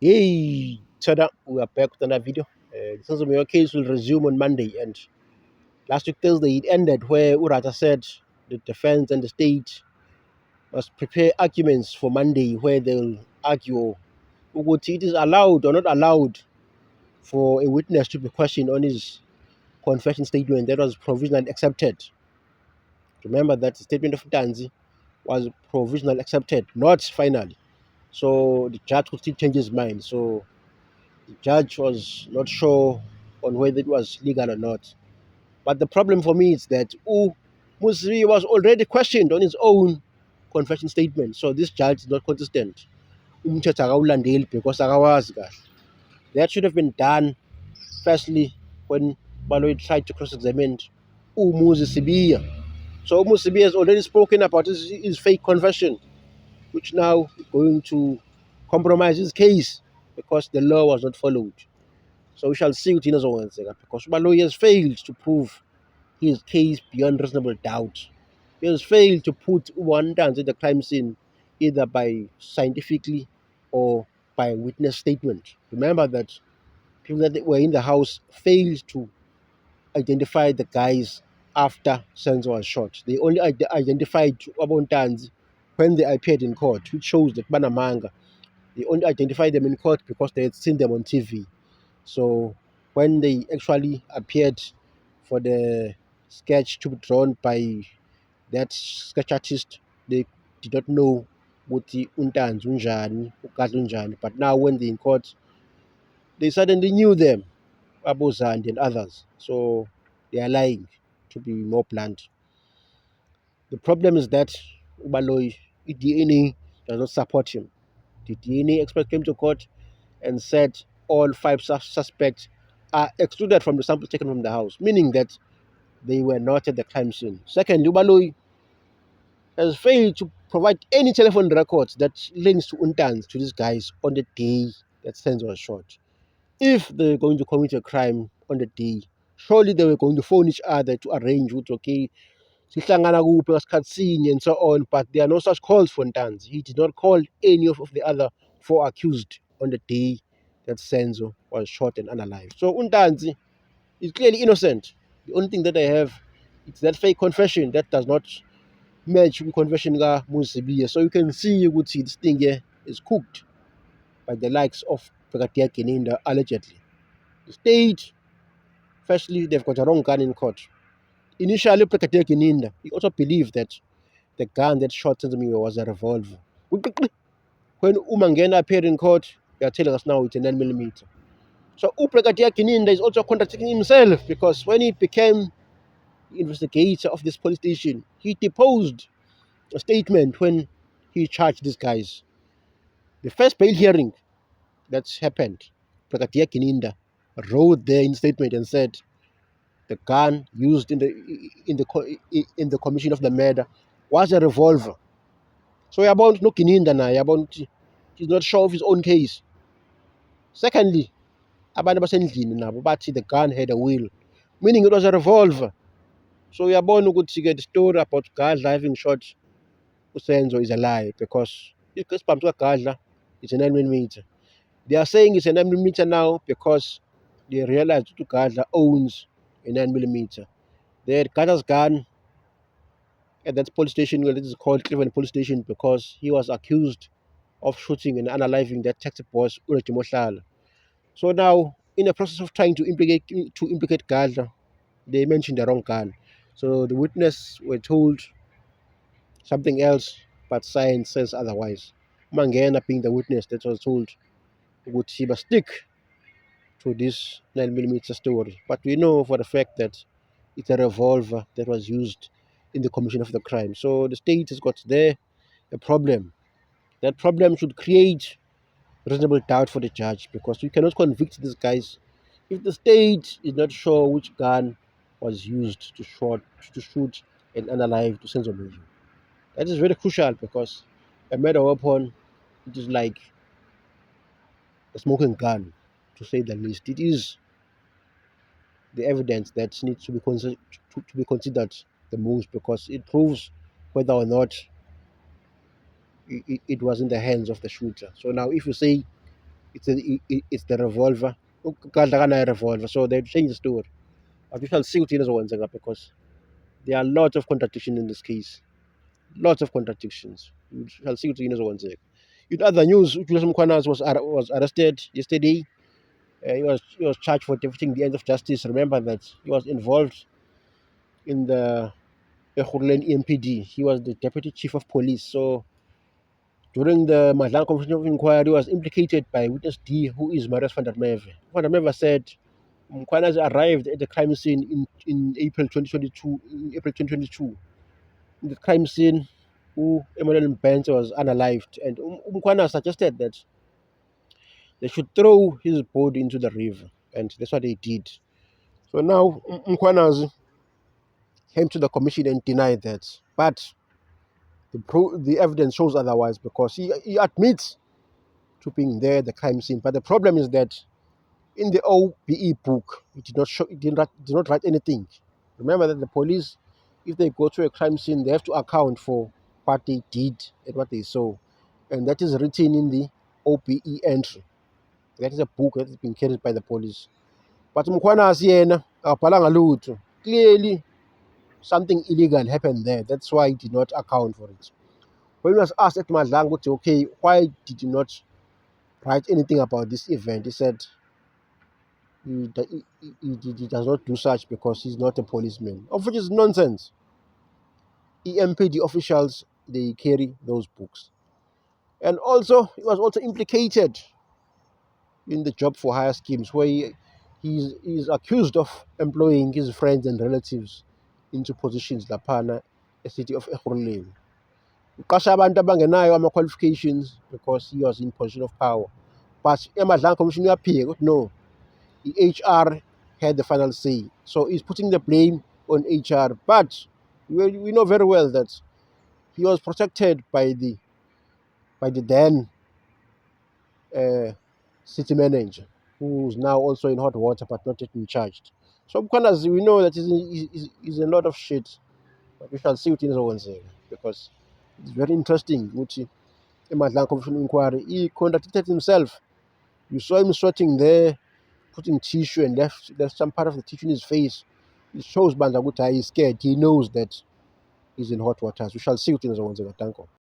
Hey, Tada, we are back with another video. The Sansomayor case will resume on Monday, and last week Thursday it ended where Urata said the defense and the state must prepare arguments for Monday where they'll argue whether it is allowed or not allowed for a witness to be questioned on his confession statement that was provisionally accepted. Remember that the statement of Tanzi was provisionally accepted, not finally. So the judge could still change his mind. So the judge was not sure on whether it was legal or not. But the problem for me is that Musri was already questioned on his own confession statement. So this judge is not consistent. Umthetho akawulandeli because akawazi kahle. That should have been done firstly when Baloyi tried to cross-examine Umuzi Sibiya. So Umuzi Sibiya has already spoken about his fake confession, which now is going to compromise his case because the law was not followed. So we shall see what inazowenzeka because Baloyi has failed to prove his case beyond reasonable doubt. He has failed to put one down at the crime scene either by scientifically or by witness statement. Remember that people that were in the house failed to identify the guys after Senzo was shot. They only identified Abontanzi when they appeared in court, which shows that Banamanga, they only identified them in court because they had seen them on TV. So when they actually appeared for the sketch to be drawn by that sketch artist, they did not know ukuthi uNtanzi unjani, uGadla unjani. But now when they in court, they suddenly knew them, Abozandi and others. So they are lying, to be more blunt. The problem is that Ubaloy, DNA does not support him. The DNA expert came to court and said all five suspects are excluded from the sample taken from the house, meaning that they were not at the crime scene. Secondly, Ubaloy has failed to provide any telephone records that links to Untans to these guys on the day that Senzo was shot. If they're going to commit a crime on the day, surely they were going to phone each other to arrange with okay, sihlangana kuphi ngasikhathi sinye and so on, but there are no such calls for Ntanzi. He did not call any of the other four accused on the day that Senzo was shot and unalived. So Untanzi is clearly innocent. The only thing that I have is that fake confession that does not match with confession ka Muzibiya. So you can see ukuthi this thing here is cooked by the likes of Brigadier Geninda allegedly. The state, firstly, they've got a wrong gun in court. Initially, Brigadier Geninda, he also believed that the gun that shot Senzimiwa was a revolver. When Umangena appeared in court, they are telling us now it's a 9mm. So Brigadier Geninda is also contradicting himself because when he became the investigator of this police station, he deposed a statement when he charged these guys. The first bail hearing that's happened, Brigadier Geninda wrote there in statement and said the gun used in the commission of the murder was a revolver. So Yabon no Geninda na Yabon he's not sure of his own case. Secondly, abantu basendlini nabo bathi the gun had a wheel, meaning it was a revolver. So Yabon ukuthi the story about Gadla having shot Usenzo is a lie because isibhamu Gadla is a 9mm. They are saying it's a 9mm now because they realized that Gadla owns a 9mm. They had Gadla's gun at that police station, well, it is called Cleveland Police Station, because he was accused of shooting and unaliving that taxi boss, Ureji Mohlala. So now, in the process of trying to implicate Gadla, they mentioned the wrong gun. So the witness were told something else, but science says otherwise. Mangena being the witness that was told would he must stick to this 9mm story. But we know for the fact that it's a revolver that was used in the commission of the crime. So the state has got there a problem. That problem should create reasonable doubt for the judge because we cannot convict these guys if the state is not sure which gun was used to shoot and unalive to Senzo Meju. That is very crucial because a murder weapon, it is like a smoking gun, to say the least. It is the evidence that needs to be considered the most because it proves whether or not it was in the hands of the shooter. So now, if you say it's the revolver. ugadla akanayo revolver, so they change the story. But we shall see ukuthi yini ezokwenzeka, because there are lots of contradictions in this case. Lots of contradictions. We shall see ukuthi yini ezokwenzeka. In other news, Julius Mkhwanazi was arrested yesterday. He was charged for defeating the ends of justice. Remember that he was involved in the Ekhuruleni EMPD. He was the deputy chief of police. So during the Madlang Commission of Inquiry, he was implicated by witness D, who is Marius van der Merwe. Van der Merwe said Mkhwanazi arrived at the crime scene in April 2022. In the crime scene, who Emmanuel Mbence was unalived, and Mkhwanazi suggested that they should throw his body into the river, and that's what they did. So now Mkhwanazi came to the commission and denied that, but the evidence shows otherwise, because he admits to being there at the crime scene. But the problem is that in the OBE book, it did not write anything. Remember that the police, if they go to a crime scene, they have to account for what they did and what they saw, and that is written in the OBE entry. That is a book that has been carried by the police. But Mkhwanazi yena akabhalanga lutho. Clearly, something illegal happened there. That's why he did not account for it. When he was asked at Madlang, okay, why did you not write anything about this event? He said he does not do such because he's not a policeman, of which is nonsense. EMPD officials, they carry those books. And also, he was also implicated in the job for hire schemes, where he's accused of employing his friends and relatives into positions laphana city of Ekhuruleni. Uqasha abantu abangenayo ama-qualifications because he was in position of power. But eMadlang Commission uyaphika ukuthi no, the HR had the final say. So he's putting the blame on HR. But we know very well that he was protected by the then city manager, who's now also in hot water but not yet been charged. So Mkhwanazi, we know that he's a lot of shit. But we shall see what izokwenzeka, because it's very interesting ukuthi eMadlang Commission Inquiry he contradicted himself. You saw him sweating there, putting tissue and left some part of the tissue in his face. It shows bandla ukuthi he's scared. He knows that he's in hot waters. We shall see what izokwenzeka. Thank you.